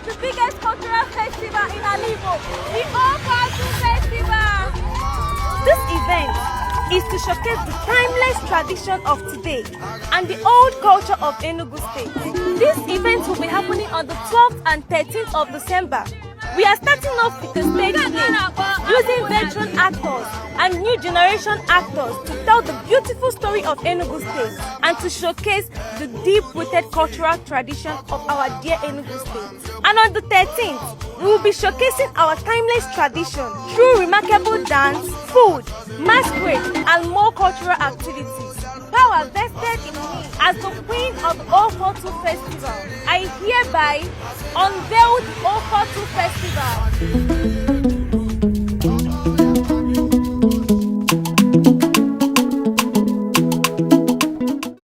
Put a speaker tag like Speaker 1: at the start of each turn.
Speaker 1: The biggest cultural festival in Alibo, the Unveiled Festival. This event is to showcase the timeless tradition of today and the old culture of Enugu State. This event will be happening on the 12th and 13th of December. We are starting off with a stage play, using veteran actors and new generation actors to tell the beautiful story of Enugu State and to showcase the deep-rooted cultural tradition of our dear Enugu State. And on the 13th, we will be showcasing our timeless tradition through remarkable dance, food, masquerade, and more cultural activities. Power vested in me as the queen of the 042 Festival. I hereby unveil the 042 Festival.